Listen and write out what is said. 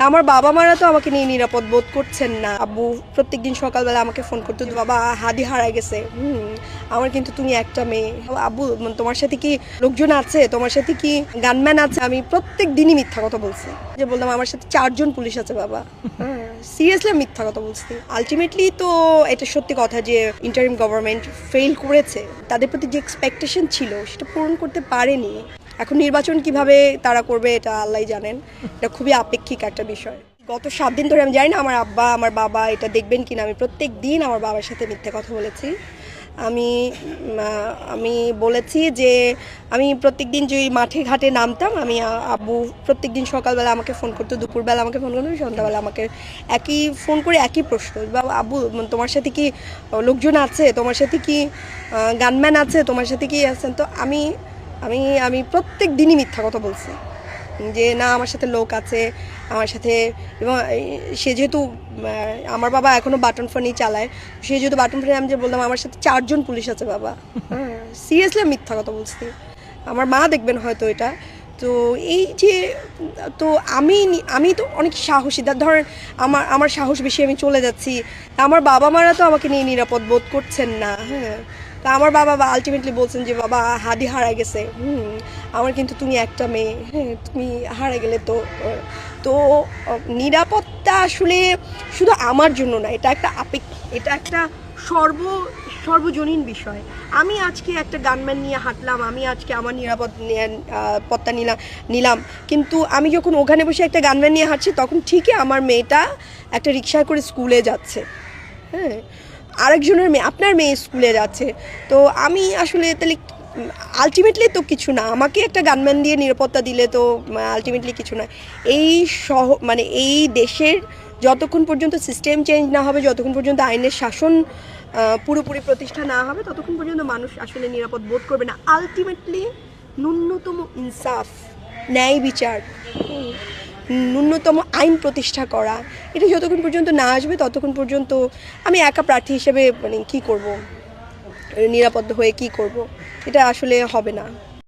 আমার বাবা মারা তো আমাকে নিয়ে নিরাপদ বোধ করছেন না। আব্বু প্রত্যেকদিন সকালবেলা আমাকে ফোন করতো, বাবা হাদি হারায় গেছে, আমার কিন্তু তুমি একটা মেয়ে। আব্বু তোমার সাথে কি লোকজন আছে, তোমার সাথে কি গানম্যান আছে? আমি প্রত্যেক দিনই মিথ্যা কথা বলছি, যে বললাম আমার সাথে 4 জন পুলিশ আছে বাবা। সিরিয়াসলি মিথ্যা কথা বলছি। আলটিমেটলি তো এটা সত্যি কথা যে ইন্টারিম গভর্নমেন্ট ফেল করেছে, তাদের প্রতি যে এক্সপেকটেশন ছিল সেটা পূরণ করতে পারেনি। এখন নির্বাচন কিভাবে তারা করবে এটা আল্লাহই জানেন, এটা খুবই আপেক্ষিক একটা বিষয়। গত 7 দিন ধরে আমি জানি না আমার আব্বা আমার বাবা এটা দেখবেন কিনা, আমি প্রত্যেক দিন আমার বাবার সাথে মিথ্যে কথা বলেছি। আমি বলেছি যে আমি প্রত্যেক দিন যে মাঠে ঘাটে নামতাম, আমি আব্বু প্রত্যেক দিন সকালবেলা আমাকে ফোন করতো, দুপুরবেলা আমাকে ফোন করতো, সন্ধ্যাবেলা আমাকে একই ফোন করে একই প্রশ্ন, বাবা আব্বু তোমার সাথে কি লোকজন আছে, তোমার সাথে কি গানম্যান আছে, তোমার সাথে কি আছেন? তো আমি আমি আমি প্রত্যেক দিনই মিথ্যা কথা বলছি যে না আমার সাথে লোক আছে আমার সাথে। এবং সে যেহেতু আমার বাবা এখনও বাটন ফোনই চালায়, সে যেহেতু বাটন ফোনে, আমি যে বললাম আমার সাথে 4 জন পুলিশ আছে বাবা। সিরিয়াসলি মিথ্যা কথা বলছি। আমার মা দেখবেন হয়তো এটা। তো এই যে তো আমি তো অনেক সাহসী, ধরেন আমার সাহস বেশি, আমি চলে যাচ্ছি। আমার বাবা মারা তো আমাকে নিয়ে নিরাপদ বোধ করছেন না। তা আমার বাবা আলটিমেটলি বলছেন যে বাবা হাদি হারায় গেছে, আমার কিন্তু তুমি একটা মেয়ে, তুমি হারা গেলে তো তো নিরাপত্তা আসলে শুধু আমার জন্য না, এটা একটা এটা একটা সর্বজনীন বিষয়। আমি আজকে একটা গানম্যান নিয়ে হাঁটলাম, আমি আজকে আমার নিরাপত্তা নিলাম, কিন্তু আমি যখন ওখানে বসে একটা গানম্যান নিয়ে হাঁটছি তখন ঠিকই আমার মেয়েটা একটা রিক্সায় করে স্কুলে যাচ্ছে, আরেকজনের মেয়ে, আপনার মেয়ে স্কুলে যাচ্ছে। তো আমি আসলে তাহলে আলটিমেটলি তো কিছু না, আমাকে একটা গানম্যান দিয়ে নিরাপত্তা দিলে তো আলটিমেটলি কিছু না। এই মানে এই দেশের যতক্ষণ পর্যন্ত সিস্টেম চেঞ্জ না হবে, যতক্ষণ পর্যন্ত আইনের শাসন পুরোপুরি প্রতিষ্ঠা না হবে, ততক্ষণ পর্যন্ত মানুষ আসলে নিরাপদ বোধ করবে না। আলটিমেটলি ন্যূনতম ইনসাফ, ন্যায় বিচার, ন্যূনতম আইন প্রতিষ্ঠা করা, এটা যতক্ষণ পর্যন্ত না আসবে ততক্ষণ পর্যন্ত আমি একা প্রার্থী হিসেবে মানে কী করব, নিরাপদ হয়ে কী করব, এটা আসলে হবে না।